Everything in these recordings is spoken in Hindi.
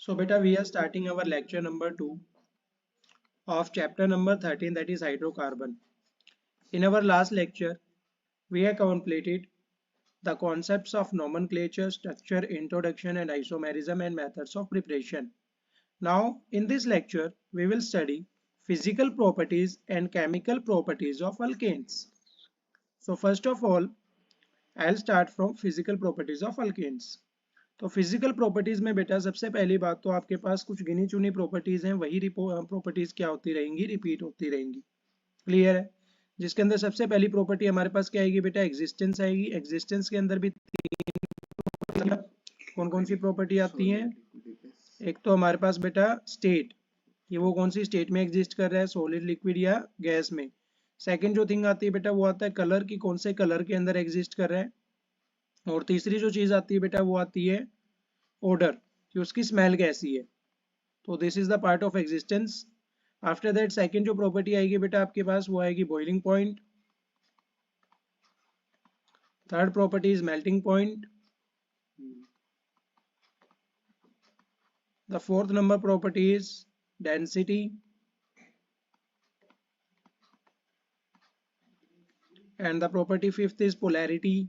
So beta, we are starting our lecture number 2 of chapter number 13, that is hydrocarbon. In our last lecture, we have completed the concepts of nomenclature, structure, introduction and isomerism and methods of preparation. Now in this lecture, we will study physical properties and chemical properties of alkanes. So first of all, I'll start from physical properties of alkanes. तो फिजिकल प्रॉपर्टीज में बेटा सबसे पहली बात तो आपके पास कुछ गिनी चुनी प्रॉपर्टीज हैं, वही प्रॉपर्टीज क्या होती रहेंगी, रिपीट होती रहेंगी। क्लियर है? जिसके अंदर सबसे पहली प्रॉपर्टी हमारे पास क्या आएगी बेटा, एग्जिस्टेंस आएगी। एग्जिस्टेंस के अंदर भी कौन कौन सी प्रॉपर्टी आती हैं? एक तो हमारे पास बेटा स्टेट, ये वो कौन सी स्टेट में एग्जिस्ट कर रहा है, सॉलिड, लिक्विड या गैस में। सेकेंड जो थिंग आती है बेटा वो आता है कलर, की कौन से कलर के अंदर एग्जिस्ट कर रहा है। और तीसरी जो चीज आती है बेटा वो आती है ओडर, कि उसकी स्मेल कैसी है। तो this is the part of existence. After that second जो प्रॉपर्टी आएगी बेटा आपके पास वो आएगी boiling point. Third property is melting point. The fourth number property is density. And the property fifth is polarity.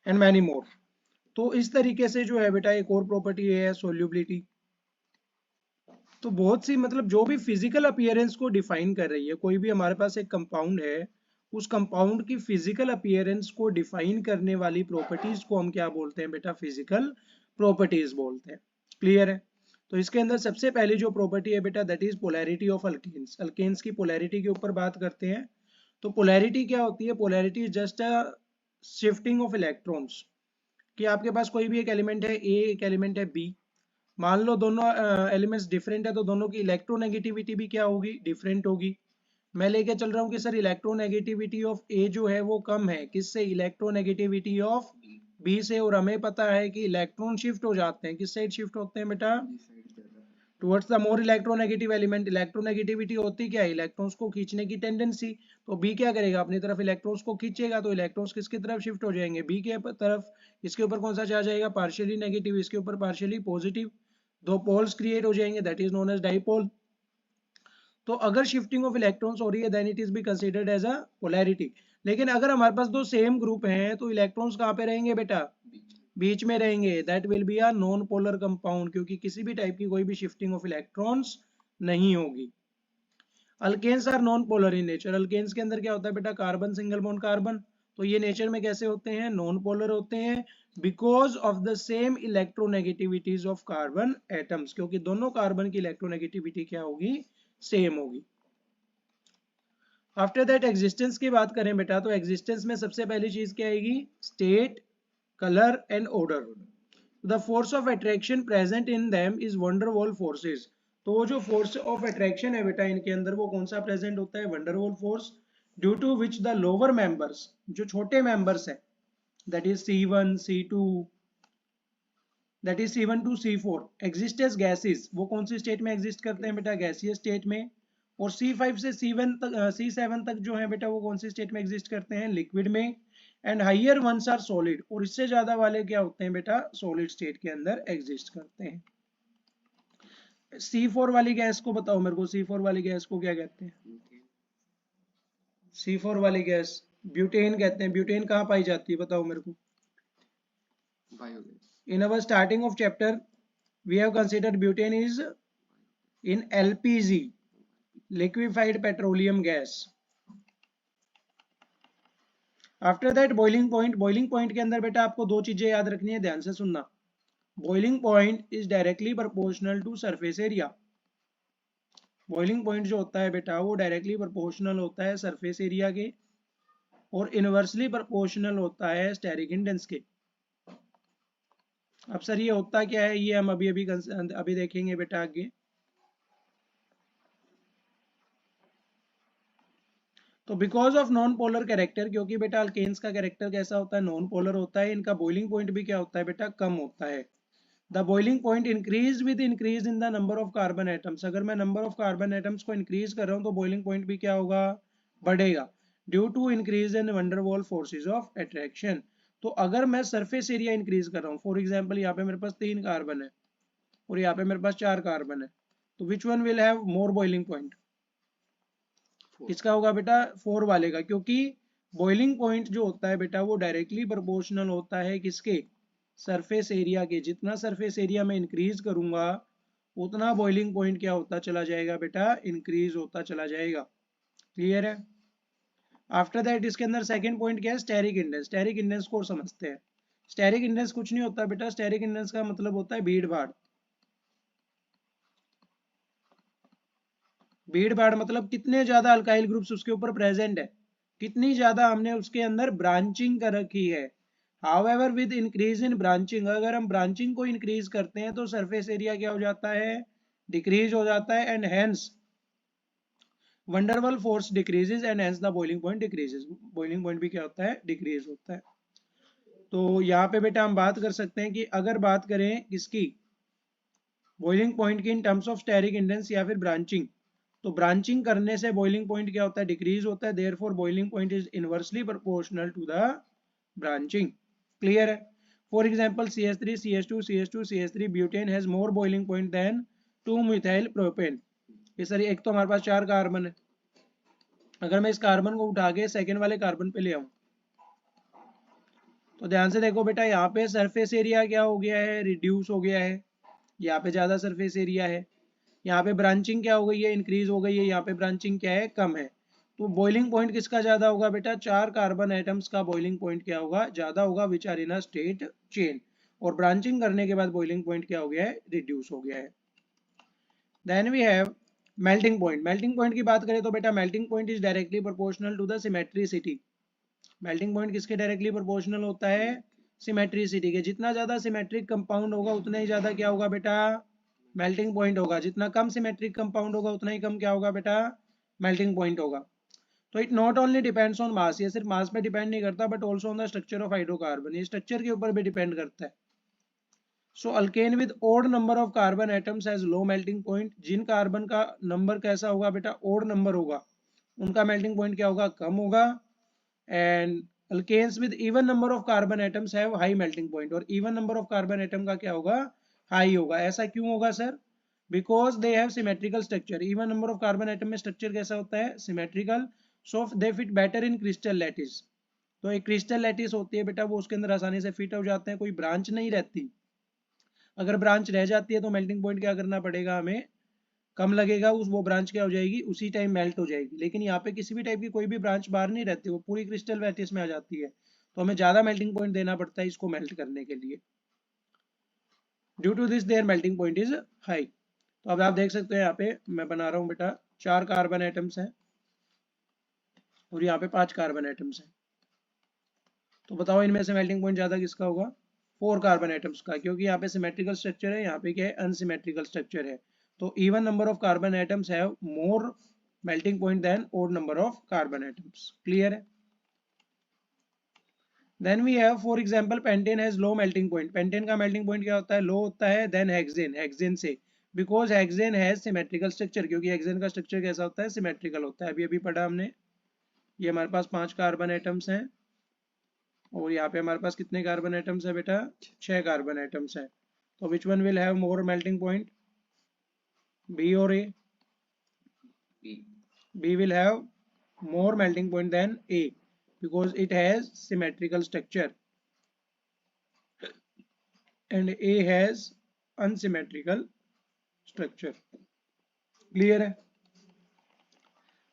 And many more. तो इस तरीके से जो है बेटा एक और प्रॉपर्टी है सोल्यूबिलिटी। तो बहुत सी मतलब जो भी फिजिकल अपीयरेंस को डिफाइन कर रही है, कोई भी हमारे पास एक कंपाउंड है, उस कंपाउंड की फिजिकल अपीयरेंस को डिफाइन करने वाली प्रॉपर्टीज को हम क्या बोलते हैं बेटा, फिजिकल प्रॉपर्टीज बोलते हैं। क्लियर है? तो इसके अंदर सबसे पहली जो प्रॉपर्टी है बेटा that is polarity of alkanes. Alkanes की पोलैरिटी के ऊपर बात करते हैं। तो पोलैरिटी क्या होती है? Polarity is just a shifting of electrons, कि आपके पास कोई भी एक एलिमेंट है ए, एक एलिमेंट है बी, मान लो दोनों एलिमेंट्स डिफरेंट है तो दोनों की इलेक्ट्रोनेगेटिविटी भी क्या होगी, डिफरेंट होगी। मैं लेके चल रहा हूँ कि सर इलेक्ट्रोनेगेटिविटी ऑफ ए जो है वो कम है, किससे? इलेक्ट्रोनेगेटिविटी ऑफ बी से। और हमें पता है कि इलेक्ट्रॉन शिफ्ट हो जाते हैं, किस साइड शिफ्ट होते हैं बेटा, towards the more electronegative element. Electronegativity होती क्या है, इलेक्ट्रॉन्स को खींचने की टेंडेंसी। तो बी क्या करेगा, अपनी तरफ इलेक्ट्रॉन्स को खींचेगा, तो इलेक्ट्रॉन्स किसकी तरफ शिफ्ट हो जाएंगे, बी के तरफ। इसके ऊपर कौन सा चार्ज जाएगा, पार्शियली नेगेटिव, इसके ऊपर पार्शियली पॉजिटिव। दो पोल्स क्रिएट हो जाएंगे, that is known as dipole. तो अगर शिफ्टिंग ऑफ इलेक्ट्रॉन्स हो रही है then it is be considered as a polarity. लेकिन अगर हमारे पास दो सेम ग्रुप हैं तो इलेक्ट्रॉन्स कहाँ पे रहेंगे बेटा, बीच में रहेंगे। That will be a non polar compound, क्योंकि किसी भी टाइप की कोई भी शिफ्टिंग ऑफ इलेक्ट्रॉन्स नहीं होगी। Alkanes are non polar in nature. Alkanes के अंदर क्या होता है बेटा, कार्बन, सिंगल बॉन्ड कार्बन। तो ये नेचर में कैसे होते हैं, नॉन पोलर होते हैं, because of the same electronegativities of carbon atoms, क्योंकि दोनों कार्बन की इलेक्ट्रोनेगेटिविटी क्या होगी, सेम होगी। आफ्टर दैट एग्जिस्टेंस की बात करें बेटा, तो एग्जिस्टेंस में सबसे पहली चीज क्या आएगी, state, colour and order. The force of attraction present in them is wonder Waals forces. तो वो जो फोर्स ऑफ अट्रैक्शन है बेटा इनके अंदर वो कौन सा प्रेजेंट होता है, van der Waals force. Due to which the lower members, जो छोटे मेंबर्स है, that is C1 C2, that is C1 to C4 exist as gases. वो कौन सी स्टेट में एग्जिस्ट करते हैं बेटा, गैसीय स्टेट में। और C5 से C7 तक जो है बेटा वो कौन सी स्टेट में एग्जिस्ट करते हैं, लिक्विड में। And higher ones are solid, और इससे ज्यादा वाले क्या होते हैं बेटा, सॉलिड स्टेट के अंदर एग्जिस्ट करते हैं। C4 वाली गैस को बताओ मेरे को, C4 वाली गैस को क्या कहते हैं, C4 वाली गैस ब्यूटेन कहते हैं। ब्यूटेन कहाँ पाई जाती है बताओ मेरे को, in our starting of chapter we have considered butane is in LPG, liquefied petroleum gas. After that boiling point. Boiling point के अंदर बेटा आपको दो चीजें याद रखनी है, ध्यान से सुनना। Boiling point is directly proportional to surface area. Boiling point जो होता है बेटा वो डायरेक्टली प्रोपोर्शनल होता है सरफेस एरिया के, और इनवर्सली प्रोपोर्शनल होता है स्टेरिक इंडेंस के। अब सर ये होता क्या है, ये हम अभी देखेंगे बेटा आगे। तो because of non polar character, क्योंकि बेटा अल्केन्स का कैरेक्टर कैसा होता है, नॉन पोलर होता है, इनका बॉइलिंग पॉइंट भी क्या होता है बेटा, कम होता है। The boiling point increase with increase in the number of carbon atoms. अगर मैं नंबर ऑफ कार्बन एटम्स को इंक्रीज कर रहा हूँ तो बॉइलिंग पॉइंट भी क्या होगा, बढ़ेगा, due to increase in van der Waals forces of attraction. तो अगर मैं सरफेस एरिया इंक्रीज कर रहा हूँ, फॉर एग्जाम्पल यहाँ पे मेरे पास 3 कार्बन है और यहाँ पे मेरे पास 4 कार्बन है, तो which one will have more boiling point? किसका होगा बेटा? 4 वाले का, क्योंकि बॉइलिंग पॉइंट जो होता है बेटा वो डायरेक्टली प्रोपोर्शनल होता है किसके? सरफेस एरिया के। जितना सरफेस एरिया में इंक्रीज करूंगा उतना बॉइलिंग पॉइंट क्या होता चला जाएगा बेटा? इंक्रीज होता चला जाएगा। क्लियर है? आफ्टर दैट इसके अंदर सेकंड पॉइंट क्या है? Steric index. स्टेरिक इंडेक्स को समझते हैं। स्टेरिक इंडेक्स कुछ नहीं होता बेटा, स्टेरिक इंडेक्स का मतलब होता है भीड़ भाड़। भीड़ भाड़ मतलब कितने ज्यादा अल्काइल ग्रुप्स उसके ऊपर प्रेजेंट है, कितनी ज्यादा हमने उसके अंदर ब्रांचिंग कर रखी है। However with increase in branching, अगर हम ब्रांचिंग को इंक्रीज करते हैं तो सरफेस एरिया क्या हो जाता है? डिक्रीज हो जाता है, and hence van der Waals force decreases and hence the boiling point decreases. Boiling point भी क्या होता है? डिक्रीज होता है। तो यहाँ पे बेटा हम बात कर सकते हैं कि अगर बात करें किसकी? बॉइलिंग पॉइंट की in terms of steric index या फिर ब्रांचिंग, तो ब्रांचिंग करने से बॉइलिंग पॉइंट क्या होता है? डिक्रीज होता है। Therefore boiling point is inversely proportional to the branching. Clear है? For example CH3 CH2 CH2 CH3 butane has more boiling point than 2 methyl propane. ये सर एक तो हमारे पास 4 कार्बन है, अगर मैं इस कार्बन को उठा के सेकेंड वाले कार्बन पे ले आऊं तो ध्यान से देखो बेटा, यहाँ पे सरफेस एरिया क्या हो गया है? रिड्यूस हो गया है। यहाँ पे ज्यादा सरफेस एरिया है। यहाँ पे ब्रांचिंग क्या हो गई है? इंक्रीज हो गई है। यहाँ पे ब्रांचिंग क्या है? कम है। तो बॉइलिंग पॉइंट किसका ज्यादा होगा बेटा? 4 कार्बन एटम्स का बॉइलिंग पॉइंट क्या होगा? ज्यादा होगा, which are in a straight chain. और ब्रांचिंग करने के बाद बॉइलिंग पॉइंट क्या हो गया है? रिड्यूस हो गया है। Then we have melting point. Melting point की बात करें तो बेटा melting point is directly proportional to the symmetricity. Melting point किसके डायरेक्टली प्रोपोर्शनल होता है? सिमेट्रिसिटी के। जितना ज्यादा सिमेट्रिक कंपाउंड होगा उतना ही ज्यादा क्या होगा बेटा? मेल्टिंग पॉइंट होगा। जितना कम सिमेट्रिक कंपाउंड होगा उतना ही कम क्या होगा बेटा? मेल्टिंग पॉइंट होगा। तो it not only depends on mass, ये सिर्फ मास पे डिपेंड नहीं करता but also on the structure of hydrocarbon, ये स्ट्रक्चर के ऊपर भी डिपेंड करता है। So alkane with odd number of carbon atoms has low melting point. जिन कार्बन का नंबर कैसा होगा बेटा? ओड नंबर होगा, उनका मेल्टिंग पॉइंट क्या होगा? कम होगा। And alkanes with even number of carbon atoms have high melting point, और even number of carbon atom का क्या होगा? हाई होगा। ऐसा क्यों होगा sir? Because they have symmetrical structure. Even number of carbon atom में स्ट्रक्चर कैसा होता है? Symmetrical. So they fit better in crystal lattice. तो एक क्रिस्टल लैटिस होती है बेटा, वो उसके अंदर आसानी से फिट हो जाते हैं, कोई ब्रांच नहीं रहती। अगर ब्रांच रह जाती है तो मेल्टिंग पॉइंट क्या करना पड़ेगा हमें? कम लगेगा, उस वो ब्रांच क्या हो जाएगी? उसी टाइम मेल्ट हो जाएगी। लेकिन यहाँ पे किसी भी टाइप की कोई भी ब्रांच बाहर नहीं रहती, वो पूरी क्रिस्टल लैटिस में आ जाती है, तो हमें ज्यादा मेल्टिंग पॉइंट देना पड़ता है इसको मेल्ट करने के लिए। Due to this their melting point is high. तो अब आप देख सकते हैं यहाँ पे मैं बना रहा हूँ बेटा, 4 कार्बन एटम्स हैं और यहाँ पे 5 कार्बन एटम्स हैं। तो बताओ इनमें से मेल्टिंग पॉइंट ज्यादा किसका होगा? 4 कार्बन एटम्स का, क्योंकि यहाँ पे सिमेट्रिकल स्ट्रक्चर है, यहाँ पे क्या है? अनसिमेट्रिकल स्ट्रक्चर है। तो even number of carbon atoms have more melting point than odd number of carbon atoms. Clear है? Then we have for example pentane has low melting point. Pentane का मेल्टिंग पॉइंट क्या होता है? लो होता है। देन हेक्सेन, हेक्सेन से, because hexane has symmetrical structure, क्योंकि हेक्सेन का स्ट्रक्चर कैसा होता है? सिमेट्रिकल होता है। अभी अभी पढ़ा हमने। ये हमारे पास 5 कार्बन एटम्स हैं और यहाँ पे हमारे पास कितने कार्बन एटम्स है बेटा? 6 कार्बन एटम्स हैं। तो which one will have more melting point? B और A? B will have more melting point than A because it has symmetrical structure and A has unsymmetrical structure. Clear है?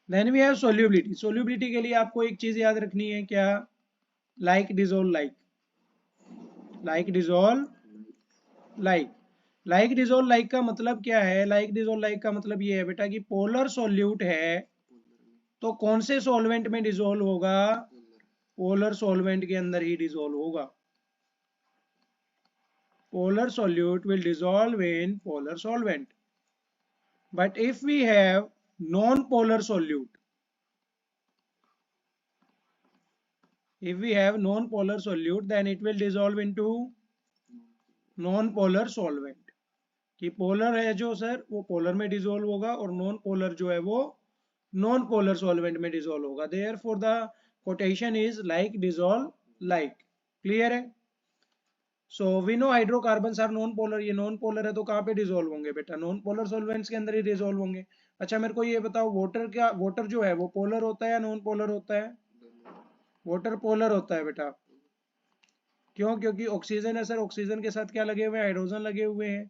Then we have solubility. Solubility के लिए आपको एक चीज याद रखनी है, क्या? Like dissolve like, like dissolve like, like dissolve like का मतलब क्या है? Like dissolve like का मतलब ये है बेटा कि पोलर सॉल्यूट है तो कौन से सॉल्वेंट में डिसॉल्व होगा? पोलर सॉल्वेंट के अंदर ही डिसॉल्व होगा। Polar solute will dissolve in polar solvent. But if we have non-polar solute, if we have non-polar solute, then it will dissolve into non-polar solvent. कि पोलर है जो सर वो पोलर में डिसॉल्व होगा और नॉन पोलर जो है वो नॉन पोलर सॉल्वेंट में डिसॉल्व होगा। Therefore the quotation is like dissolve like. Clear है? So we know hydrocarbons are non polar, ये नॉन पोलर है तो कहाँ पे डिसॉल्व होंगे बेटा? नॉन पोलर सॉल्वेंट्स के अंदर ही डिसॉल्व होंगे। अच्छा मेरे को ये बताओ, वाटर जो है वो पोलर होता है या नॉन पोलर होता है? वाटर पोलर होता है बेटा। क्यों? क्योंकि ऑक्सीजन है सर, ऑक्सीजन के साथ क्या लगे हुए हैं? हाइड्रोजन लगे हुए हैं।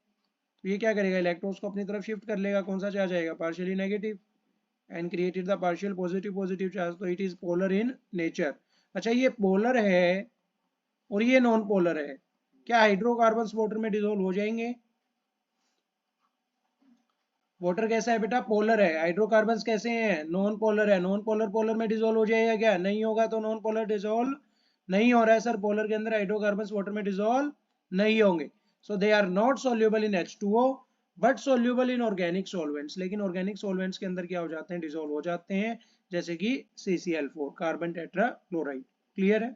तो ये क्या करेगा? इलेक्ट्रॉन्स को अपनी तरफ शिफ्ट कर लेगा। कौन सा चार्ज आएगा? Partially negative, and created the partial positive positive charge, तो it is polar in nature. अच्छा ये पोलर है और ये नॉन पोलर है, क्या हाइड्रोकार्बन्स वाटर में डिसॉल्व हो जाएंगे? वाटर कैसा है बेटा? पोलर है। हाइड्रोकार्बन्स कैसे हैं? नॉन पोलर है। नॉन पोलर पोलर में डिसॉल्व हो जाएगा क्या? नहीं होगा। तो नॉन पोलर डिसॉल्व नहीं हो रहा है सर, पोलर के अंदर हाइड्रोकार्बन्स वाटर में डिसॉल्व नहीं होंगे। So they are not soluble in H2O but soluble in organic solvents. लेकिन ऑर्गेनिक सॉल्वेंट्स के अंदर क्या हो जाते हैं? डिसॉल्व हो जाते हैं, जैसे कि CCl4, कार्बन टेट्राक्लोराइड। क्लियर है?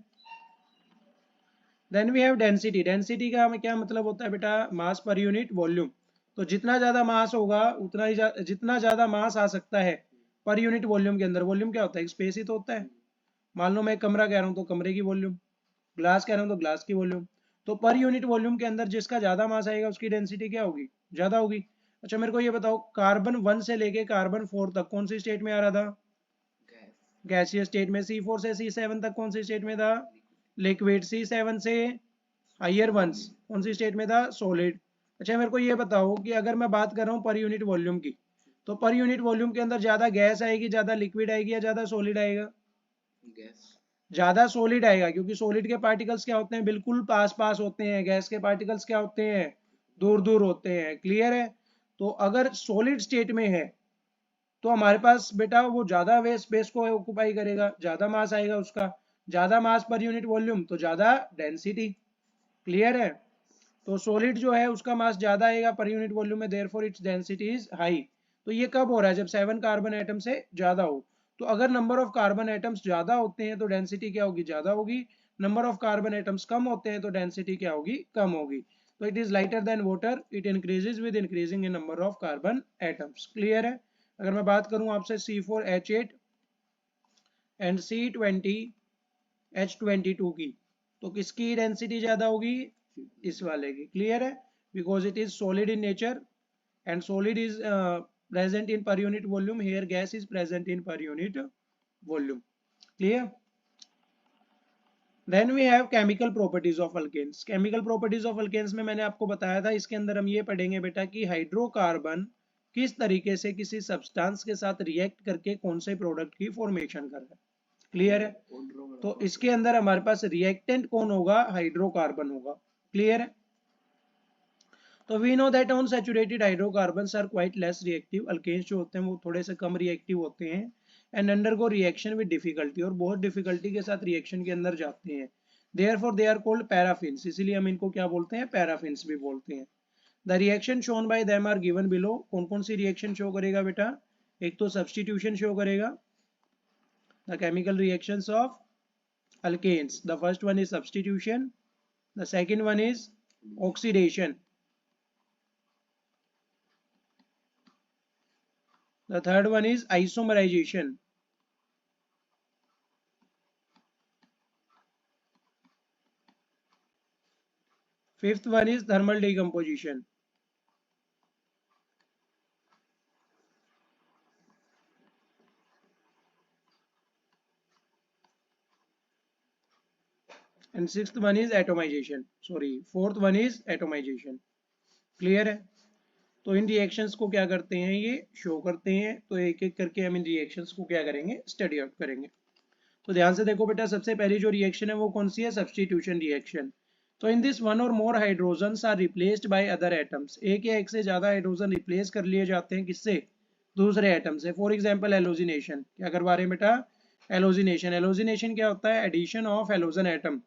Then we have density. Density का क्या मतलब होता है बेटा? मास पर यूनिट वॉल्यूम। तो जितना ज्यादा मास होगा उतना ही जितना ज्यादा मास आ सकता है पर यूनिट वॉल्यूम के अंदर। वॉल्यूम क्या होता है? स्पेस ही तो होता है। मान लो मैं कमरा कह रहा हूँ तो कमरे की वॉल्यूम, ग्लास कह रहा हूँ तो ग्लास की वॉल्यूम। तो पर यूनिट वॉल्यूम के अंदर जिसका ज्यादा मास आएगा उसकी डेंसिटी क्या होगी? ज्यादा होगी। अच्छा मेरे को ये बताओ, कार्बन 1 से लेके कार्बन 4 तक कौन सी स्टेट में आ रहा था? गैसियस स्टेट में। C4 से C7 तक कौन सी स्टेट में था? लिक्विड। C7 से हायर वंस कौन सी स्टेट में था? सॉलिड। अच्छा मेरे को ये बताओ कि अगर मैं बात कर रहा हूँ पर यूनिट वॉल्यूम की, तो पर यूनिट वॉल्यूम के अंदर ज्यादा गैस आएगी, ज्यादा लिक्विड आएगी, या ज्यादा सॉलिड आएगा? गैस। ज्यादा सॉलिड आएगा, क्योंकि सॉलिड के पार्टिकल्स क्या होते हैं? बिल्कुल पास पास होते हैं। गैस के पार्टिकल्स क्या होते हैं? दूर दूर होते हैं। क्लियर है? तो अगर सॉलिड स्टेट में है तो हमारे पास बेटा वो ज्यादा वे स्पेस को ऑक्यूपाई करेगा, ज्यादा मास आएगा उसका। ज्यादा मास पर यूनिट वॉल्यूम तो ज्यादा डेंसिटी। क्लियर है? तो सॉलिड जो है उसका मास ज्यादा आएगा पर यूनिट वॉल्यूम में, therefore its density is high. तो ये कब हो रहा है? जब 7 कार्बन एटम से ज्यादा हो। तो अगर नंबर ऑफ कार्बन एटम्स ज्यादा होते हैं तो डेंसिटी क्या होगी? ज्यादा होगी। Number of carbon atoms come होते हैं तो डेंसिटी क्या होगी? कम होगी। तो it is lighter than water, it increases with increasing in number of carbon atoms. Clear है? अगर मैं बात करूं आपसे C4H8 एंड C20H22 की, तो किसकी डेंसिटी ज्यादा होगी? इस वाले की। क्लियर है? Because it is solid in nature and solid is present in per unit volume, here gas is present in per unit volume. Clear? Then we have chemical properties of alkanes. Chemical properties of alkanes में मैंने आपको बताया था, इसके अंदर हम ये पढ़ेंगे बेटा कि हाइड्रोकार्बन किस तरीके से किसी सब्सटेंस के साथ रिएक्ट करके कौन से प्रोडक्ट की फॉर्मेशन कर रहा है। क्लियर है? तो इसके अंदर हमारे पास रिएक्टेंट कौन होगा? हाइड्रोकार्बन होगा। क्लियर है? तो we know that unsaturated hydrocarbons are quite less reactive. Alkanes जो होते हैं वो थोड़े से कम रिएक्टिव होते हैं, and undergo reaction with difficulty, और बहुत डिफिकल्टी के साथ रिएक्शन के अंदर जाते हैं। Therefore they are called paraffins, इसीलिए हम इनको क्या बोलते हैं? पैराफिन्स भी बोलते हैं। The reaction shown by them are given below. कौन कौन सी रिएक्शन शो करेगा बेटा? एक तो सब्स्टिट्यूशन शो करेगा, the chemical reactions of alkanes. The first one is substitution, the second one is oxidation, the third one is isomerization, fifth one is thermal decomposition, and sixth one is atomization, sorry fourth one is atomization. Clear है? तो इन रिएक्शंस को क्या करते हैं? ये शो करते हैं। तो एक एक करके हम इन रिएक्शंस को क्या करेंगे? स्टडी आउट करेंगे। तो ध्यान से देखो बेटा, सबसे पहली जो रिएक्शन है वो कौन सी है? Substitution reaction. तो in this one or more hydrogens are replaced by other atoms. एक या एक से ज्यादा हाइड्रोजन रिप्लेस कर लिए जाते हैं, किससे? दूसरे एटम से। For example halogenation. क्या करवा रहे हैं बेटा? हेलोजिनेशन। हेलोजिनेशन क्या होता है? Addition of halogen atom.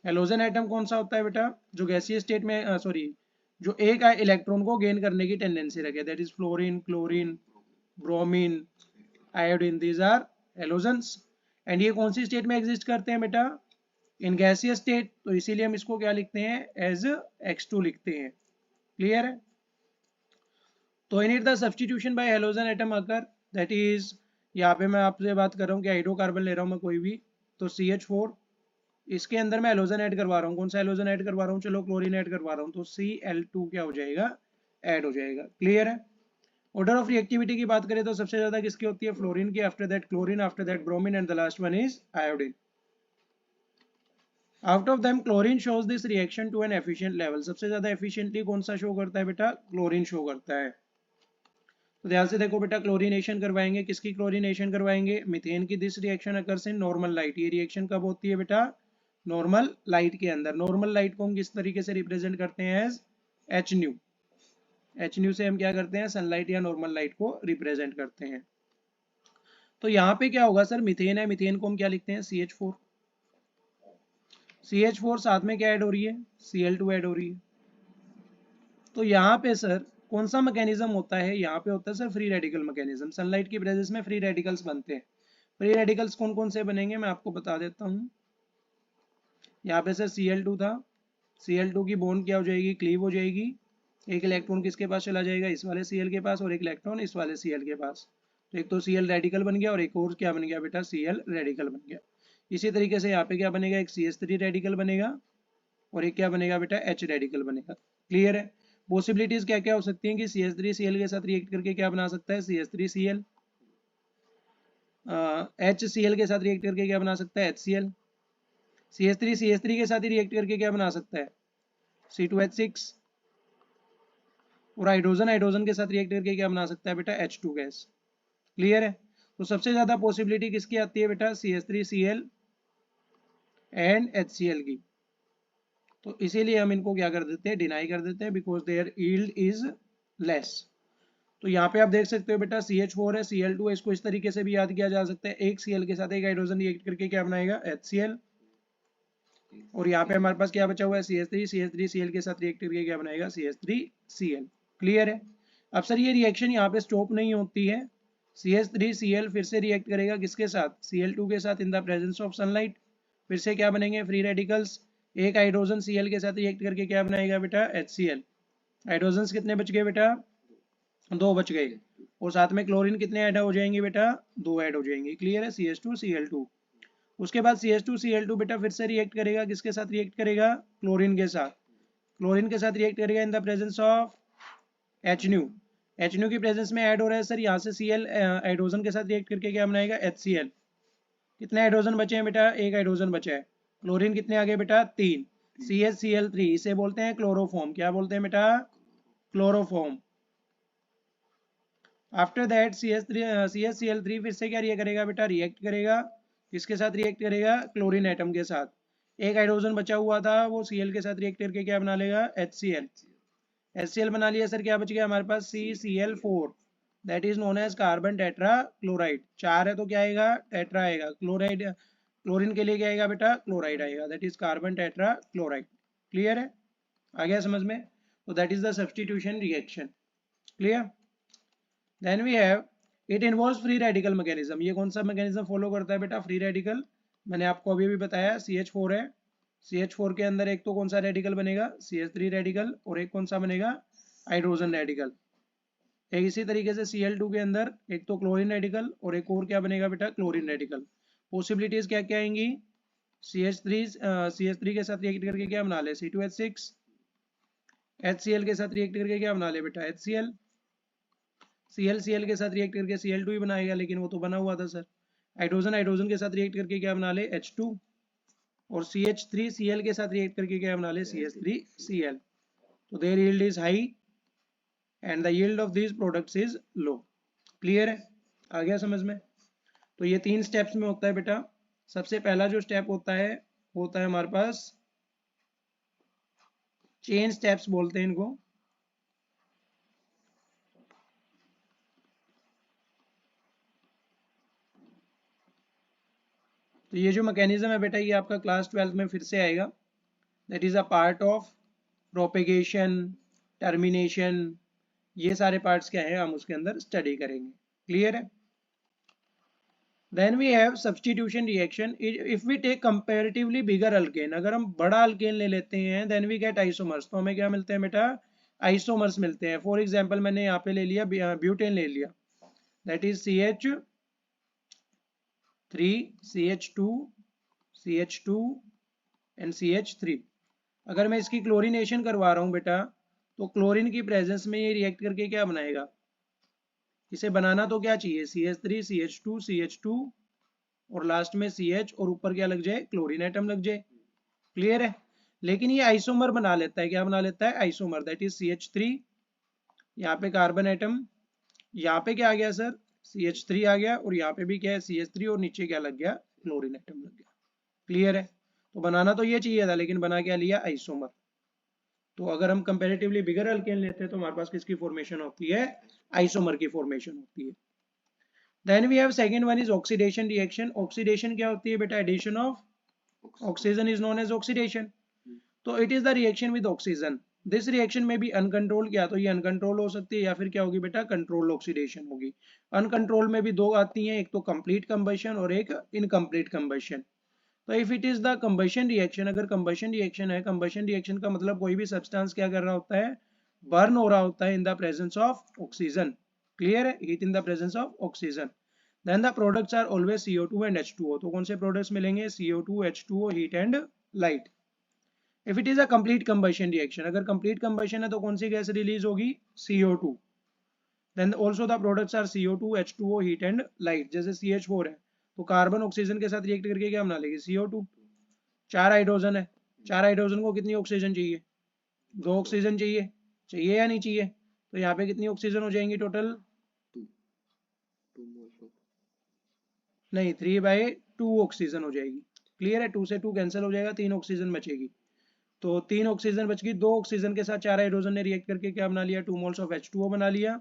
Halogen atom कौन सा होता है बेटा? जो गैसीय स्टेट में सॉरी जो एक इलेक्ट्रॉन को गेन करने की टेंडेंसी रखे, that is fluorine, chlorine, bromine, iodine, these are halogens. And ये कौन सी स्टेट में एग्जिस्ट करते हैं बेटा? In gaseous state. तो इसीलिए हम इसको क्या लिखते हैं? एज X2 लिखते हैं। क्लियर है? तो in it the substitution bye halogen atom occur, that is यहाँ पे मैं आपसे बात कर रहा हूँ कि हाइड्रोकार्बन ले रहा हूँ मैं कोई भी, तो CH4 इसके अंदर मैं हेलोजन ऐड करवा रहा हूँ, कौन सा हेलोजन ऐड करवा रहा हूँ, चलो क्लोरीन ऐड करवा रहा हूँ, तो Cl2 क्या हो जाएगा, ऐड हो जाएगा। क्लियर है। ऑर्डर ऑफ रिएक्टिविटी की बात करें तो सबसे ज्यादा किसकी होती है, फ्लोरीन की, after that chlorine, after that bromine and the last one is iodine. Out of them chlorine shows this reaction to an efficient level. सबसे ज्यादा एफिशिएंटली कौन सा शो करता है बेटा, क्लोरीन शो करता है। तो ध्यान से देखो बेटा, क्लोरीनेशन करवाएंगे, किसकी क्लोरीनेशन करवाएंगे, मीथेन की। This reaction occurs in normal light. ये रिएक्शन कब होती है बेटा, नॉर्मल लाइट के अंदर। नॉर्मल लाइट को हम किस तरीके से रिप्रेजेंट करते हैं, as H nu. H nu से हम क्या करते हैं, सनलाइट या नॉर्मल लाइट को रिप्रेजेंट करते हैं। तो यहाँ पे क्या होगा सर, मीथेन है, मीथेन को हम क्या लिखते हैं, CH4। CH4 साथ में क्या ऐड हो रही है, Cl2 ऐड हो रही है। तो यहाँ पे सर कौन सा मैकेनिज्म होता है, यहाँ पे होता है sir free radical mechanism. Sunlight की प्रेजेंस में फ्री रेडिकल्स बनते हैं। फ्री रेडिकल्स कौन कौन से बनेंगे मैं आपको बता देता हूँ। यहाँ पे सर Cl2 था, Cl2 की बॉन्ड क्या हो जाएगी, क्लीव हो जाएगी। एक इलेक्ट्रॉन किसके पास चला जाएगा, इस वाले Cl के पास, और एक इलेक्ट्रॉन इस वाले Cl के पास। तो एक तो Cl रेडिकल बन गया और एक और क्या बन गया बेटा, Cl रेडिकल बन गया। इसी तरीके से यहाँ पे क्या बनेगा, एक CH3 रेडिकल बनेगा और एक क्या बनेगा बेटा, H रेडिकल बनेगा। क्लियर है। पॉसिबिलिटीज क्या क्या हो सकती हैं कि CH3Cl के साथ रिएक्ट करके क्या बना सकता है, CH3Cl। HCl के साथ रिएक्ट करके क्या बना सकता है, HCl। CH3 के साथ ही रिएक्ट करके क्या बना सकता है, C2H6। और हाइड्रोजन हाइड्रोजन के साथ रिएक्ट करके क्या बना सकता है बेटा, H2 गैस। क्लियर है। तो सबसे ज्यादा पॉसिबिलिटी किसकी आती है बेटा, CH3Cl एंड HCl की। तो इसीलिए हम इनको क्या कर देते हैं, डिनाई कर देते हैं, because their yield is less. तो यहाँ पे आप देख सकते हो बेटा, CH4 है, Cl2 है, इसको इस तरीके से भी याद किया जा सकता है, एक Cl के साथ एक हाइड्रोजन रिएक्ट करके क्या बनाएगा, HCl। और यहाँ पे हमारे पास क्या बचा हुआ है, CH3Cl के साथ रिएक्ट करके क्या बनाएगा, CH3Cl। क्लियर है। अब सर ये रिएक्शन यहाँ पे स्टॉप नहीं होती है। CH3Cl फिर से रिएक्ट करेगा किसके साथ, Cl2 के साथ, इन द प्रेजेंस ऑफ सनलाइट। फिर से क्या बनेंगे, फ्री रेडिकल्स। एक हाइड्रोजन Cl के साथ रिएक्ट करके क्या बनाएगा बेटा, HCl। हाइड्रोजन कितने बच गए बेटा, 2 बच गए। और साथ में क्लोरीन कितने ऐड हो जाएंगे बेटा, 2 ऐड हो जाएंगे। क्लियर है। CH2Cl2। उसके बाद CH2Cl2 बेटा फिर से रिएक्ट करेगा, किसके साथ रिएक्ट करेगा, क्लोरीन के साथ। क्लोरीन के साथ रिएक्ट करेगा इन the presence of H nu. H new की प्रेजेंस में ऐड हो रहा है सर, यहाँ से Cl हाइड्रोजन के साथ रिएक्ट करके क्या बनाएगा, HCl। कितने हाइड्रोजन बचे हैं बेटा, एक हाइड्रोजन बचा है। क्लोरीन कितने आ गए बेटा, 3। CHCl3, इसे बोलते हैं क्लोरोफॉर्म। क्या बोलते हैं बेटा, क्लोरोफॉर्म। आफ्टर दैट CHCl3 फिर से क्या रिएक्ट करेगा बेटा, रिएक्ट करेगा, किसके साथ रिएक्ट करेगा, क्लोरीन एटम के साथ। एक हाइड्रोजन बचा हुआ था, वो Cl के साथ रिएक्ट करके क्या बना लेगा, HCl। HCl बना लिया सर, क्या बच गया हमारे पास, CCl4, that is known as carbon tetra chloride. 4 है तो क्या आएगा, टेट्रा आएगा। क्लोराइड, क्लोरीन के लिए क्या आएगा बेटा, क्लोराइड आएगा, that is carbon tetra chloride. Clear है, आ गया समझ में। तो that is the substitution reaction. Clear. Then we have, it involves free radical mechanism. ये कौन सा मैकेनिज्म फॉलो करता है बेटा, फ्री रेडिकल। मैंने आपको अभी भी बताया, CH4 है, CH4 के अंदर एक तो कौन सा रेडिकल बनेगा, CH3 रेडिकल, और एक कौन सा बनेगा, हाइड्रोजन रेडिकल। एक इसी तरीके से Cl2 के अंदर एक तो क्लोरीन रेडिकल और एक और क्या बनेगा बेटा, क्लोरीन रेडिकल। पॉसिबिलिटीज क्या क्या आएंगी, CH3 के साथ रिएक्ट करके क्या बना ले, C2H6। HCl के साथ रिएक्ट करके क्या बना ले बेटा, HCl। Cl के साथ रिएक्ट करके Cl2 ही बनाएगा, लेकिन वो तो बना हुआ था सर। हाइड्रोजन हाइड्रोजन के साथ रिएक्ट करके क्या बना ले, H2। और CH3Cl के साथ रिएक्ट करके क्या बना ले, CH3Cl। तो there yield is high and the yield of this products is low. Clear है, आ गया समझ में। तो ये 3 स्टेप्स में होता है बेटा। सबसे पहला जो स्टेप होता है हमारे पास, चेन स्टेप्स बोलते हैं इनको। तो ये जो मैकेनिज्म है बेटा, ये आपका क्लास 12 में फिर से आएगा। That is a part of propagation, termination, ये सारे पार्ट्स क्या है, हम उसके अंदर स्टडी करेंगे। क्लियर है। Then we have substitution reaction. If we take comparatively bigger alkane, अगर हम बड़ा अल्केन ले लेते हैं, देन वी गेट आइसोमर्स। तो हमें क्या मिलते हैं बेटा, आइसोमर्स मिलते हैं। फॉर एग्जांपल मैंने यहाँ पे ले लिया, ब्यूटेन ले लिया, that is CH3, CH2, CH2, and CH3। अगर मैं इसकी क्लोरीनेशन करवा रहा हूँ बेटा, तो क्लोरीन की प्रेजेंस में ये रिएक्ट करके क्या बनाएगा, इसे बनाना तो क्या चाहिए, CH3 CH2 CH2 और लास्ट में CH और ऊपर क्या लग जाए, क्लोरीन एटम लग जाए। क्लियर है। लेकिन ये आइसोमर बना लेता है, क्या बना लेता है, आइसोमर, दैट इज CH3, यहाँ पे कार्बन एटम, यहाँ पे क्या आ गया सर, CH3 आ गया, और यहाँ पे भी क्या है, CH3, और नीचे क्या लग गया, क्लोरीन एटम लग गया। क्लियर है। तो बनाना तो ये चाहिए था, लेकिन बना क्या लिया, आइसोमर। तो अगर हम कंपैरेटिवली बिगर अल्केन लेते हैं तो हमारे पास किसकी फॉर्मेशन होती है, आइसोमर की फॉर्मेशन होती है। Then we have second one is oxidation reaction. Oxidation क्या होती है बेटा, addition of oxygen is known as oxidation. तो it is the reaction with oxygen. This reaction में भी अनकंट्रोल, क्या तो ये अनकंट्रोल हो सकती है या फिर क्या होगी बेटा, कंट्रोल ऑक्सीडेशन होगी। अनकंट्रोल में भी दो आती हैं, एक तो कंप्लीट कंबशन और एक इनकम्प्लीट कंबशन। तो if it is the combustion reaction, अगर कंबशन रिएक्शन है, कंबशन रिएक्शन का मतलब कोई भी सब्सटेंस क्या कर रहा होता है, बर्न हो रहा होता है in the presence of oxygen. Clear है, heat in the presence of oxygen. Then the products are always CO2 and H2O। तो कौन से प्रोडक्ट्स मिलेंगे, CO2 H2O, heat and light. If it is a complete combustion reaction, अगर कंप्लीट कंबशन है तो कौन सी गैस रिलीज होगी, CO2। Then also the products are CO2 H2O, heat and light. जैसे CH4 है तो कार्बन ऑक्सीजन के साथ रिएक्ट करके क्या बना लेगी, CO2। 4 हाइड्रोजन है, 4 हाइड्रोजन को कितनी ऑक्सीजन चाहिए, 2 ऑक्सीजन चाहिए, चाहिए या नहीं चाहिए। तो यहाँ पे कितनी ऑक्सीजन हो जाएंगी टोटल, नहीं 3/2 ऑक्सीजन हो जाएगी। क्लियर है, 2 से 2 कैंसिल हो जाएगा, 3 ऑक्सीजन बचेगी। तो 3 ऑक्सीजन बच गई, 2 ऑक्सीजन के साथ 4 हाइड्रोजन ने रिएक्ट करके क्या बना लिया, 2 मोल्स ऑफ H2O बना लिया,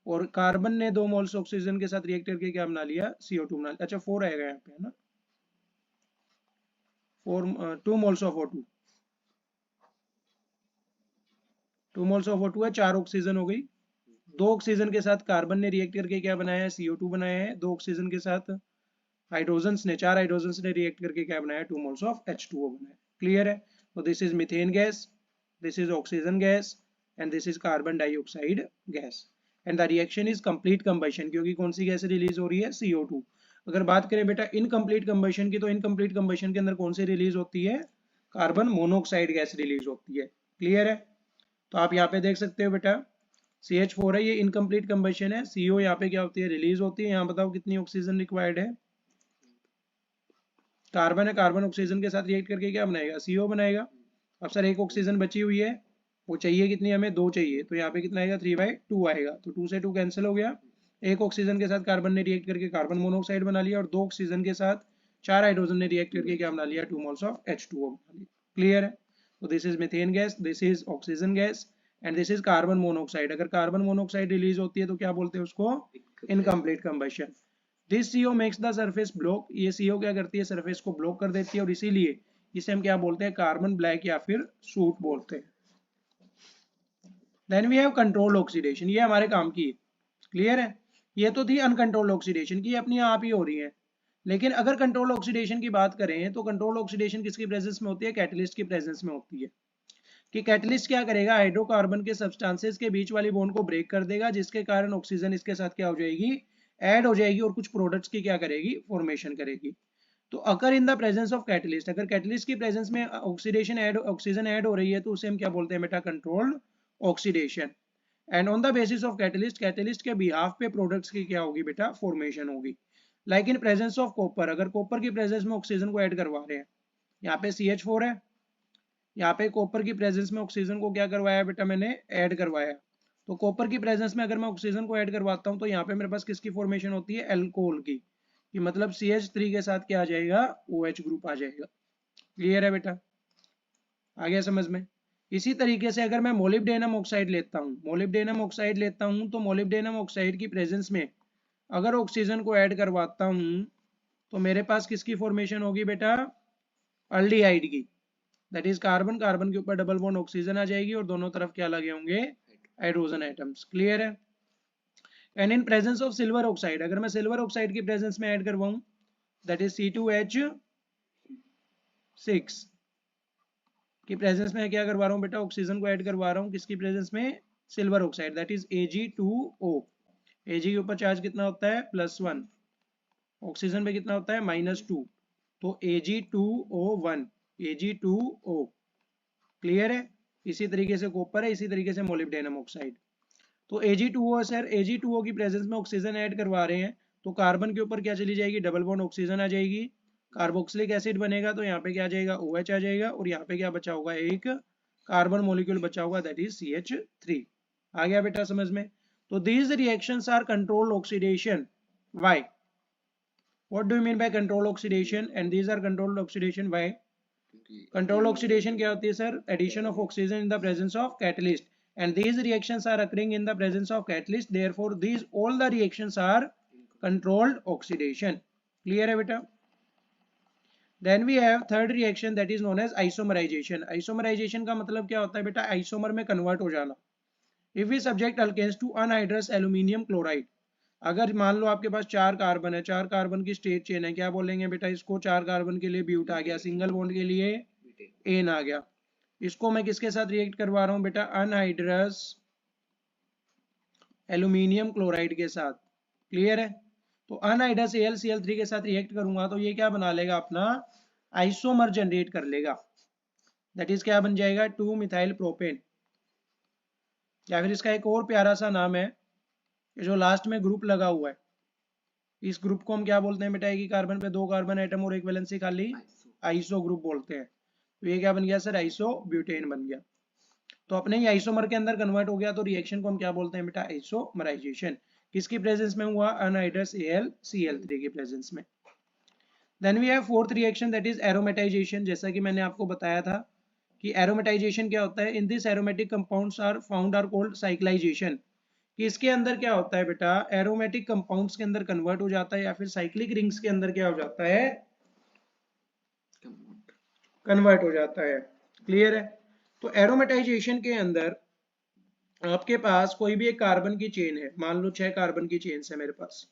और कार्बन ने 2 मोल्स ऑक्सीजन के साथ रिएक्ट करके क्या बना लिया, CO2 बना लिया। अच्छा 4 आएगा यहाँ पे, है ना, 2 moles of O2, 2 moles of O2 है, 4 ऑक्सीजन हो गई। 2 ऑक्सीजन के साथ कार्बन ने रिएक्ट करके क्या बनाया है, CO2 बनाया है। 2 ऑक्सीजन के साथ हाइड्रोजन्स ने, 4 हाइड्रोजन्स ने रिएक्ट करके क्या बनाया, 2 मोल्स ऑफ H2O बनाया। क्लियर है। तो this is methane gas, this is oxygen gas, and this is carbon dioxide gas. And the reaction is complete combustion, क्योंकि कौन सी गैस रिलीज हो रही है, CO2। अगर बात करें बेटा इनकम्प्लीट कंबशन की, तो इनकम्प्लीट कंबशन के अंदर कौन सी रिलीज होती है, कार्बन मोनोऑक्साइड गैस रिलीज होती है। क्लियर है। तो आप यहाँ पे देख सकते हो बेटा, CH4 है, ये इनकम्प्लीट कंबशन है, CO यहाँ पे क्या होती है, रिलीज होती है। यहाँ बताओ कितनी ऑक्सीजन रिक्वायर्ड है, कार्बन है, कार्बन ऑक्सीजन के साथ रिएक्ट करके क्या बनाएगा, CO बनाएगा। अब सर एक ऑक्सीजन बची हुई है, वो चाहिए कितनी, हमें 2 चाहिए, तो यहाँ पे कितना आएगा, 3/2 आएगा। तो 2 से 2 कैंसिल हो गया। एक ऑक्सीजन के साथ कार्बन ने रिएक्ट करके कार्बन मोनोऑक्साइड बना लिया, और 2 ऑक्सीजन के साथ 4 हाइड्रोजन ने रिएक्ट करके क्या बना लिया, 2 मोल्स ऑफ H2O बना लिया। क्लियर है। तो this is methane gas, this is oxygen gas, and this is carbon monoxide. अगर कार्बन मोनोऑक्साइड रिलीज होती है तो क्या बोलते हैं उसको, incomplete combustion. This CO makes the surface block, ये CO क्या करती है, सरफेस को ब्लॉक कर देती है, और इसीलिए इसे हम क्या बोलते हैं, कार्बन ब्लैक या फिर सूट बोलते हैं। Then we have control oxidation, ये हमारे काम की है। क्लियर है। ये तो थी अनकंट्रोल्ड ऑक्सीडेशन की, अपनी आप ही हो रही है। लेकिन अगर कंट्रोल ऑक्सीडेशन की बात करें तो कंट्रोल ऑक्सीडेशन किसकी प्रेजेंस में होती है, कैटलिस्ट की प्रेजेंस में होती है। कि कैटलिस्ट क्या करेगा, हाइड्रोकार्बन के सब्सटेंसेस के बीच वाली बॉन्ड को ब्रेक कर देगा, जिसके कारण ऑक्सीजन इसके साथ क्या हो जाएगी, ऐड हो जाएगी, और कुछ प्रोडक्ट्स की क्या करेगी, फॉर्मेशन करेगी। तो अगर इन द प्रेजेंस ऑफ कैटलिस्ट, अगर कैटलिस्ट की प्रेजेंस में ऑक्सीडेशन ऐड, ऑक्सीजन ऐड हो रही है, तो उसे हम क्या बोलते हैं बेटा, controlled oxidation. And on the basis of catalyst, catalyst के बिहाफ पे प्रोडक्ट्स की क्या होगी बेटा, फॉर्मेशन होगी। Like in presence of copper, अगर कॉपर की प्रेजेंस में ऑक्सीजन को ऐड करवा रहे हैं, यहाँ पे CH4 है, यहाँ पे कॉपर की प्रेजेंस में ऑक्सीजन को क्या करवाया बेटा, मैंने ऐड करवाया। तो कॉपर की प्रेजेंस में अगर मैं ऑक्सीजन को ऐड करवाता हूँ, तो यहाँ पे मेरे पास किसकी फॉर्मेशन होती है, एल्कोहल की। कि मतलब CH3 के साथ क्या आ जाएगा, OH ग्रुप आ जाएगा। क्लियर है बेटा, आ गया समझ में। इसी तरीके से अगर मैं मोलिब्डेनम ऑक्साइड लेता हूँ, मोलिब्डेनम ऑक्साइड लेता हूँ, तो मोलिब्डेनम ऑक्साइड की प्रेजेंस में अगर ऑक्सीजन को ऐड करवाता हूँ, तो मेरे पास किसकी फॉर्मेशन होगी बेटा, अल्डिहाइड की। दैट इज कार्बन, कार्बन के ऊपर डबल बॉन्ड ऑक्सीजन आ जाएगी, और दोनों तरफ क्या लगे होंगे, हाइड्रोजन एटम्स। क्लियर है। And in presence of silver oxide, अगर मैं सिल्वर ऑक्साइड की प्रेजेंस में ऐड करवाऊं, दैट इज C2H6 की प्रेजेंस में क्या करवा रहा हूँ बेटा, ऑक्सीजन को ऐड करवा रहा हूँ, किसकी प्रेजेंस में, silver oxide, that is Ag2O। Ag के ऊपर चार्ज कितना होता है, +1, ऑक्सीजन पे कितना होता है, -2, तो Ag2O1। Ag2O। क्लियर है? इसी तरीके से कॉपर है, इसी तरीके से मोलिब्डेनम ऑक्साइड। तो Ag2O सर, Ag2O की प्रेजेंस में ऑक्सीजन ऐड करवा रहे हैं, तो कार्बन के ऊपर क्या चली जाएगी, डबल बॉन्ड ऑक्सीजन आ जाएगी, कार्बोक्सिलिक एसिड बनेगा, तो यहाँ पे क्या आ जाएगा, OH आ जाएगा, और यहाँ पे क्या बचा होगा, एक कार्बन मॉलिक्यूल बचा होगा, दैट इज CH3। आ गया बेटा समझ में? तो these reactions are controlled oxidation. Why? What do you mean by controlled oxidation and these are controlled oxidation? Why? Control oxidation क्या होती है sir? Addition of oxygen in the presence of catalyst, and these reactions are occurring in the presence of catalyst, therefore these all the reactions are controlled oxidation। clear है बेटा? then we have third reaction that is known as isomerization। isomerization का मतलब क्या होता है बेटा? आइसोमर में कन्वर्ट हो जाना। if we subject alkanes to anhydrous aluminium chloride, अगर मान लो आपके पास 4 कार्बन है, 4 कार्बन की स्टेट चेन है, क्या बोलेंगे बेटा इसको? 4 कार्बन के लिए ब्यूट आ गया, सिंगल बॉन्ड के लिए एन आ गया। इसको मैं किसके साथ रिएक्ट करवा रहा हूं बेटा? अनहाइड्रस एल्यूमिनियम क्लोराइड के साथ। क्लियर है? तो अनहाइड्रस AlCl3 के साथ रिएक्ट करूंगा तो ये क्या बना लेगा? अपना आइसोमर जनरेट कर लेगा, दैट इज क्या बन जाएगा? 2 मिथाइल प्रोपेन। या फिर इसका एक और प्यारा सा नाम है, जो लास्ट में ग्रुप लगा हुआ है, इस ग्रुप को हम क्या बोलते हैं बेटा? एक ही कार्बन पे 2 कार्बन एटम और एक वैलेंसी खाली, आइसो ग्रुप बोलते हैं। तो ये क्या बन गया सर? आइसो ब्यूटेन बन गया। तो अपने ही आइसोमर के अंदर कन्वर्ट हो गया, तो रिएक्शन को हम क्या बोलते हैं बेटा? आइसोमराइजेशन। किसकी प्रेजेंस में हुआ? अनहाइड्रस AlCl3 की प्रेजेंस में। Then we have fourth reaction that is aromatization. जैसा कि मैंने आपको बताया था कि एरोमेटाइजेशन क्या होता है? In this aromatic compounds are found are called cyclization. कि इसके अंदर क्या होता है बेटा? एरोमेटिक कंपाउंड्स के अंदर कन्वर्ट हो जाता है, या फिर साइक्लिक रिंग्स के अंदर क्या हो जाता है? कन्वर्ट हो जाता है। क्लियर है? तो एरोमेटाइजेशन के अंदर आपके पास कोई भी एक कार्बन की चेन है, मान लो 6 कार्बन की चेन है मेरे पास,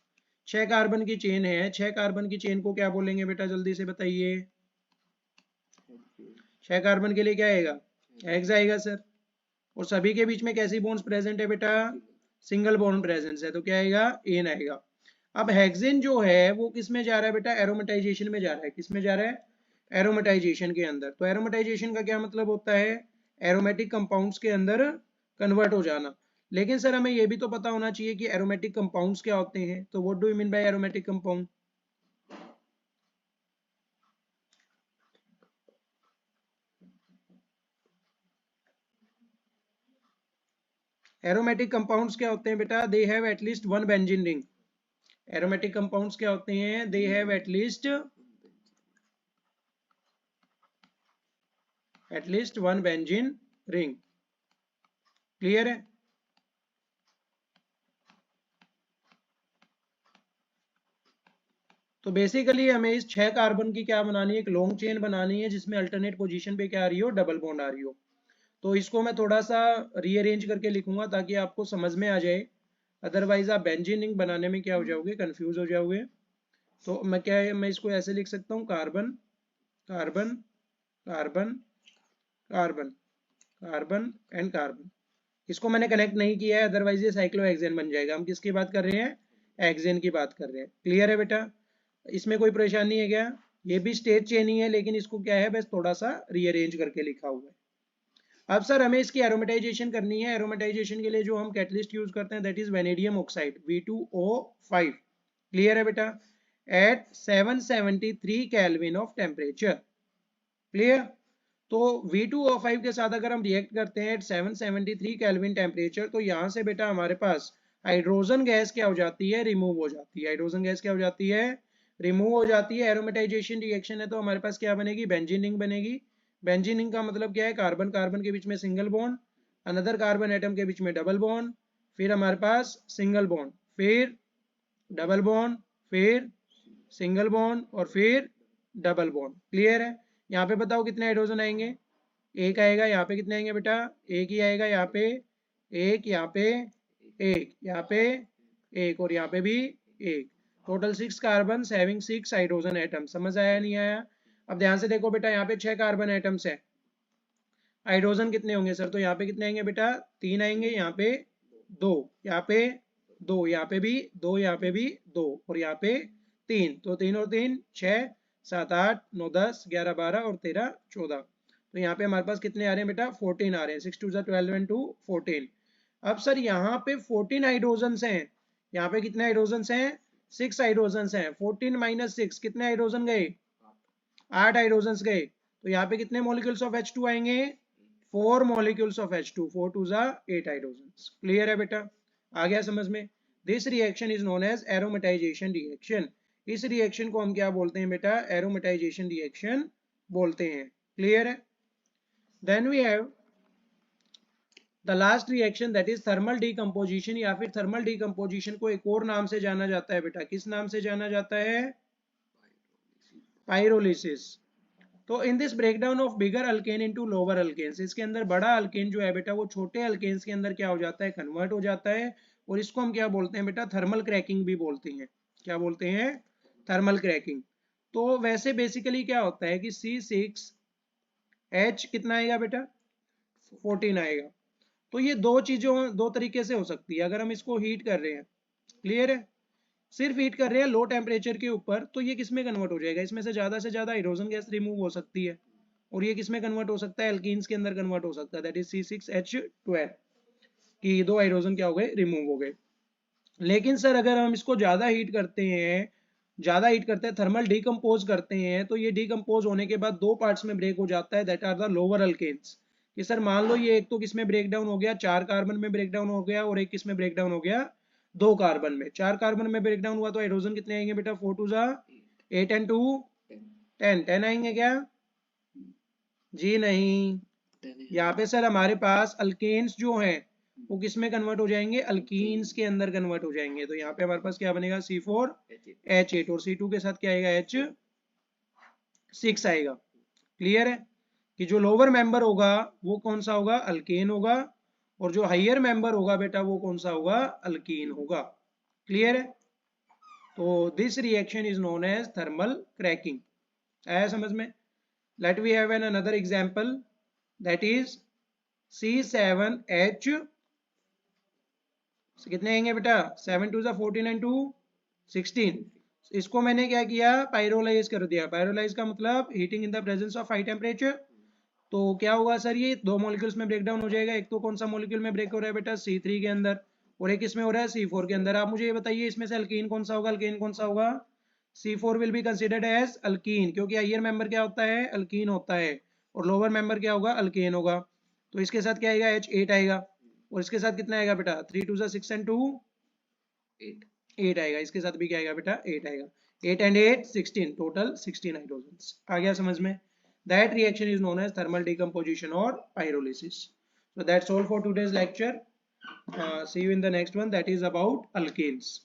6 कार्बन की चेन है, 6 कार्बन की चेन को क्या बोलेंगे बेटा? जल्दी से बताइए। 6 कार्बन के लिए क्या आएगा? हेक्स आएगा सर। और सभी के बीच में कैसी बॉन्ड्स प्रेजेंट है बेटा? सिंगल बॉन्ड प्रेजेंस है, तो क्या आएगा? एन आएगा। अब हेक्सेन जो है वो किस में जा रहा है बेटा? एरोमेटाइजेशन में जा रहा है। किस में जा रहा है? एरोमेटाइजेशन के अंदर। तो एरोमेटाइजेशन का क्या मतलब होता है? एरोमेटिक कंपाउंड्स के अंदर कन्वर्ट हो जाना। लेकिन सर हमें यह भी तो पता होना चाहिए कि एरोमेटिक कंपाउंड्स क्या होते हैं। तो what do you mean bye aromatic compound? Aromatic compounds क्या होते हैं बेटा? They have at least one benzene ring. Aromatic compounds क्या होते हैं? They have at least one benzene ring. Clear है? तो बेसिकली हमें इस 6 कार्बन की क्या बनानी है? एक लॉन्ग चेन बनानी है, जिसमें अल्टरनेट पोजीशन पे क्या आ रही हो? डबल बॉन्ड आ रही हो। तो इसको मैं थोड़ा सा रीअरेंज करके लिखूंगा ताकि आपको समझ में आ जाए, अदरवाइज आप बेंजीन रिंग बनाने में क्या हो जाओगे? कंफ्यूज हो जाओगे। तो मैं इसको ऐसे लिख सकता हूँ, carbon carbon carbon carbon carbon and carbon. इसको मैंने कनेक्ट नहीं किया है, अदरवाइज ये साइक्लोहेक्सेन बन जाएगा। हम किसकी बात कर रहे हैं? हेक्सेन की बात कर रहे हैं। क्लियर है बेटा? इसमें कोई परेशानी है क्या? ये भी स्टेट चेन ही है, लेकिन इसको क्या है, बस थोड़ा सा रीअरेंज करके लिखा हुआ है। अब सर हमें इसकी एरोमेटाइजेशन करनी है। एरोमेटाइजेशन के लिए जो हम कैटलिस्ट यूज करते हैं that is vanadium oxide, V2O5। Clear है बेटा? At 773 kelvin of temperature. Clear? तो V2O5 के साथ अगर हम रिएक्ट करते हैं एट 773 केल्विन टेम्परेचर, तो यहाँ से बेटा हमारे पास हाइड्रोजन गैस क्या हो जाती है? रिमूव हो जाती है। हाइड्रोजन गैस क्या हो जाती है? रिमूव हो जाती है। एरोमेटाइजेशन रिएक्शन है, तो हमारे पास क्या बनेगी? बेंजीन रिंग बनेगी। बेंजीन रिंग का मतलब क्या है? कार्बन कार्बन के बीच में single bond, another carbon atom के बीच में डबल बॉन्ड, फिर हमारे पास सिंगल बॉन्ड, फिर डबल बॉन्ड, फिर सिंगल बॉन्ड, और फिर डबल बॉन्ड। क्लियर है? यहाँ पे बताओ कितने हाइड्रोजन आएंगे? एक आएगा। यहाँ पे कितने आएंगे बेटा? एक ही आएगा। यहाँ पे एक, यहाँ पे एक, यहाँ पे एक, और यहाँ पे भी एक। Total 6 carbon having 6 hydrogen atom. समझ आया नहीं आया? अब ध्यान से देखो बेटा, यहाँ पे 6 कार्बन एटम्स है, हाइड्रोजन कितने होंगे सर? तो यहाँ पे कितने आएंगे बेटा? 3 आएंगे। यहाँ पे 2, यहाँ पे 2, यहाँ पे भी 2, यहाँ पे भी 2, और यहाँ पे 3। तो 3 और 3 6, 7 8 9 10 11 12 और 13 14। तो यहाँ पे हमारे पास कितने आ रहे हैं बेटा 14 आ रहे हैं, 6 2 12 एंड 2 14। अब सर यहाँ पे 14 हाइड्रोजन्स हैं, यहाँ पे कितने हाइड्रोजन्स हैं 6 हाइड्रोजन्स हैं, 14 माइनस 6 कितने हाइड्रोजन गए 8 हाइड्रोजन्स गए। तो यहाँ पे कितने मॉलिक्यूल्स ऑफ H2 आएंगे 4 molecules of H2, 4 2 8 hydrogens. Clear है बेटा, आ गया समझ में। This reaction is known as aromatization reaction. इस रिएक्शन को हम क्या बोलते हैं बेटा एरोमेटाइजेशन रिएक्शन बोलते हैं। क्लियर है। Then we have the last reaction that is thermal decomposition, या फिर थर्मल डीकम्पोजिशन को एक और नाम से जाना जाता है बेटा, किस नाम से जाना जाता है पाइरोलिसिस। तो in this breakdown of bigger alkane into lower alkanes, इसके अंदर बड़ा अल्केन जो है बेटा वो छोटे अल्केन्स के अंदर क्या हो जाता है कन्वर्ट हो जाता है, और इसको हम क्या बोलते हैं बेटा थर्मल क्रैकिंग भी बोलते हैं। क्या बोलते हैं थर्मल क्रैकिंग। तो वैसे बेसिकली क्या होता है कि C6H कितना आएगा बेटा 14 आएगा। तो ये दो चीजों दो तरीके से हो सकती है, अगर हम इसको हीट कर रहे हैं, क्लियर है, सिर्फ हीट कर रहे हैं लो टेम्परेचर के ऊपर, तो ये किस में कन्वर्ट हो जाएगा, इसमें से ज्यादा हाइड्रोजन गैस रिमूव हो सकती है, और ये किस में कन्वर्ट हो सकता है एल्कीन्स के अंदर कन्वर्ट हो सकता है, दैट इज C6H12 कि 2 हाइड्रोजन क्या हो गए रिमूव हो गए। लेकिन सर अगर हम इसको ज्यादा हीट करते हैं थर्मल डीकम्पोज करते हैं, तो ये डीकम्पोज होने के बाद दो पार्ट्स में ब्रेक हो जाता है, that are the lower alkanes. कि सर मान लो ये एक तो किसमें ब्रेक डाउन हो गया 4 कार्बन में ब्रेक डाउन हो गया, और एक किसमें ब्रेक डाउन हो गया 2 कार्बन में। 4 कार्बन में ब्रेक डाउन हुआ तो हाइड्रोजन कितने आएंगे बेटा 4 2 8 एंड 2 10 आएंगे क्या जी नहीं। यहाँ पे सर हमारे पास अल्केन्स जो हैं वो किस में कन्वर्ट हो जाएंगे अल्कीन्स के अंदर कन्वर्ट हो जाएंगे। तो यहाँ पे हमारे पास क्या बनेगा C4H8 और C2 के साथ क्या आएगा H6 आएगा। क्लियर है कि जो लोअर मेंबर होगा वो कौन सा होगा अल्केन होगा, और जो हाइयर मेंबर होगा बेटा वो कौन सा होगा अल्कीन होगा। क्लियर है। तो this reaction is known as thermal cracking. आया समझ में। Let we have an another example that is C7H कितने आएंगे बेटा 7 2 14 एंड 2 16। इसको मैंने क्या किया पाइरोलाइज कर दिया। पाइरोलाइज का मतलब heating in the presence of high temperature. तो क्या होगा सर ये दो मॉलिक्यूल्स में ब्रेक डाउन हो जाएगा। एक तो कौन सा मॉलिक्यूल में ब्रेक हो रहा है बेटा C3 के अंदर, और एक इसमें हो रहा है C4 के अंदर। आप मुझे ये बताइए इसमें से अल्कीन कौन सा होगा अल्केन कौन सा होगा C4 will be considered as alkene, क्योंकि हाइयर मेंबर क्या होता है अल्कीन होता है, और लोअर मेंबर क्या होगा अल्केन होगा। तो इसके साथ क्या आएगा H8 आएगा, और इसके साथ कितना आएगा बेटा 3 2 6 एंड 2 8 आएगा। इसके साथ भी क्या आएगा बेटा 8 आएगा। 8 एंड 8 16, टोटल 16 हाइड्रोजन्स। आ गया समझ में। That reaction is known as thermal decomposition or pyrolysis. So that's all for today's lecture. See you in the next one, that is about alkanes.